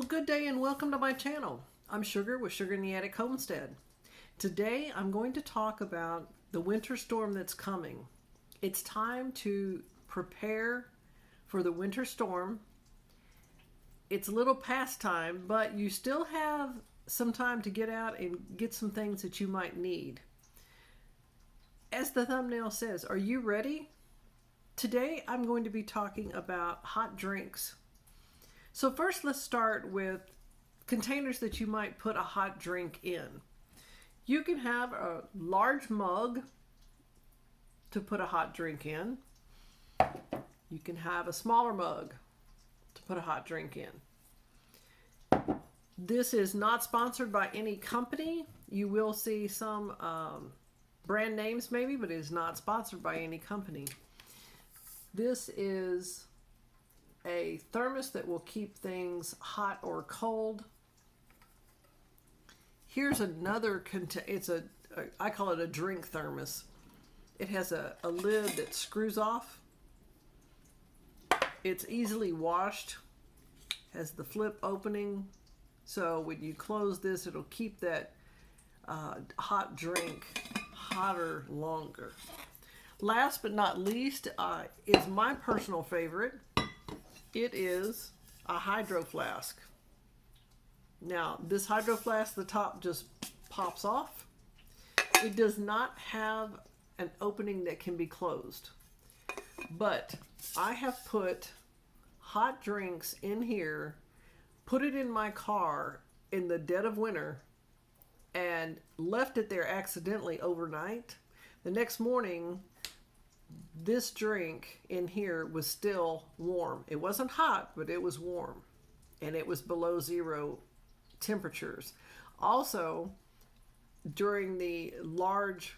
Good day and welcome to my channel. I'm Sugar with Sugar in the Attic Homestead. Today I'm going to talk about the winter storm that's coming. It's time to prepare for the winter storm. It's a little past time, but you still have some time to get out and get some things that you might need. As the thumbnail says, are you ready? Today I'm going to be talking about hot drinks. So first let's start with containers that you might put a hot drink in. You can have a large mug to put a hot drink in. You can have a smaller mug to put a hot drink in. This is not sponsored by any company. You will see some brand names maybe, but it is not sponsored by any company. This is a thermos that will keep things hot or cold. Here's another I call it a drink thermos. It has a lid that screws off. It's easily washed. Has the flip opening, so when you close this, it'll keep that hot drink hotter longer. Last but not least is my personal favorite. It is a hydro flask. Now, this hydro flask, the top just pops off. It does not have an opening that can be closed. But I have put hot drinks in here, put it in my car in the dead of winter, and left it there accidentally overnight. The next morning, this drink in here was still warm. It wasn't hot, but it was warm. And it was below zero temperatures. Also, during the large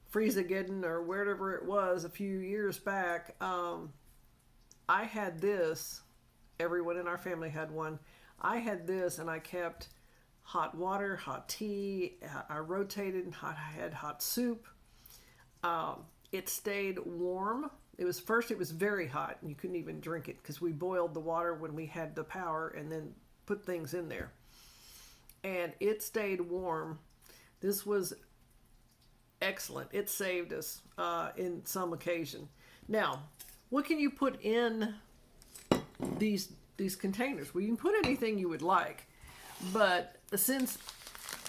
freeze-ageddon or wherever it was a few years back, I had this. Everyone in our family had one. I had this and I kept hot water, hot tea. I rotated. I had hot soup. It stayed warm. It was very hot and you couldn't even drink it because we boiled the water when we had the power and then put things in there. And it stayed warm. This was excellent. It saved us in some occasion. Now, what can you put in these containers? Well, you can put anything you would like. But since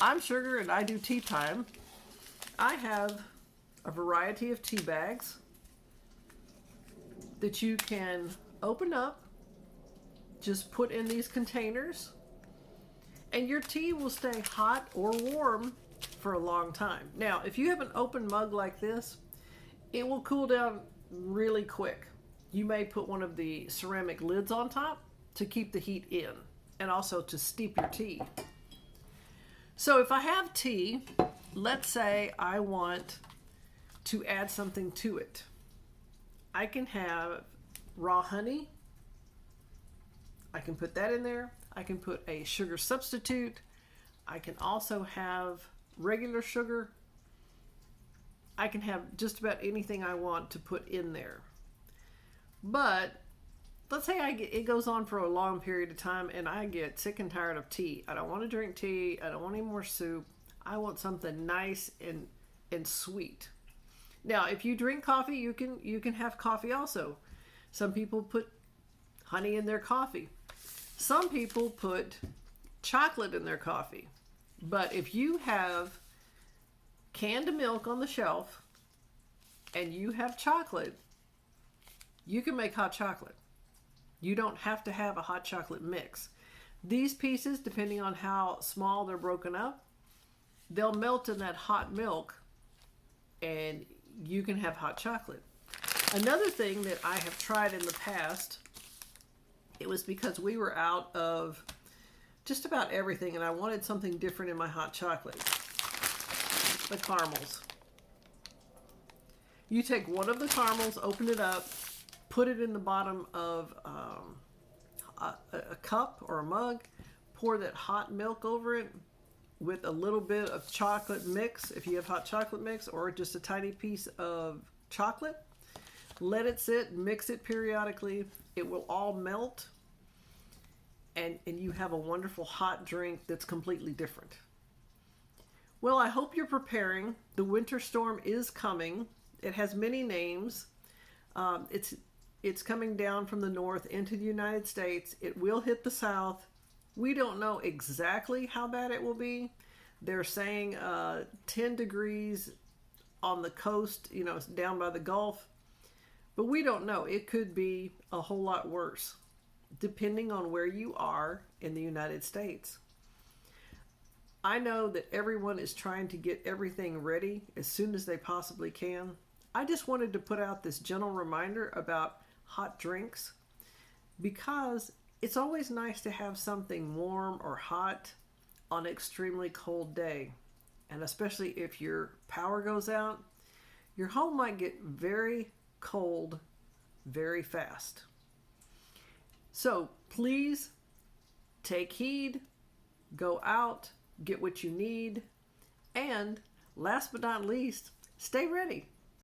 I'm Sugar and I do tea time, I have a variety of tea bags that you can open up, just put in these containers, and your tea will stay hot or warm for a long time. Now, if you have an open mug like this, it will cool down really quick. You may put one of the ceramic lids on top to keep the heat in and also to steep your tea. So if I have tea, let's say I want to add something to it. I can have raw honey. I can put that in there. I can put a sugar substitute. I can also have regular sugar. I can have just about anything I want to put in there. But let's say it goes on for a long period of time and I get sick and tired of tea. I don't want to drink tea. I don't want any more soup. I want something nice and sweet. Now, if you drink coffee, you can have coffee also. Some people put honey in their coffee. Some people put chocolate in their coffee. But if you have canned milk on the shelf and you have chocolate, you can make hot chocolate. You don't have to have a hot chocolate mix. These pieces, depending on how small they're broken up, they'll melt in that hot milk and you can have hot chocolate. Another thing that I have tried in the past, it was because we were out of just about everything and I wanted something different in my hot chocolate. The caramels. You take one of the caramels, open it up, put it in the bottom of a cup or a mug, pour that hot milk over it with a little bit of chocolate mix, if you have hot chocolate mix, or just a tiny piece of chocolate. Let it sit, mix it periodically. It will all melt. and you have a wonderful hot drink that's completely different. Well, I hope you're preparing. The winter storm is coming. It has many names. It's coming down from the north into the United States. It will hit the south. We don't know exactly how bad it will be. They're saying 10 degrees on the coast, down by the Gulf. But we don't know. It could be a whole lot worse, depending on where you are in the United States. I know that everyone is trying to get everything ready as soon as they possibly can. I just wanted to put out this gentle reminder about hot drinks because it's always nice to have something warm or hot on an extremely cold day. And especially if your power goes out, your home might get very cold very fast. So please take heed, go out, get what you need, and last but not least, stay ready.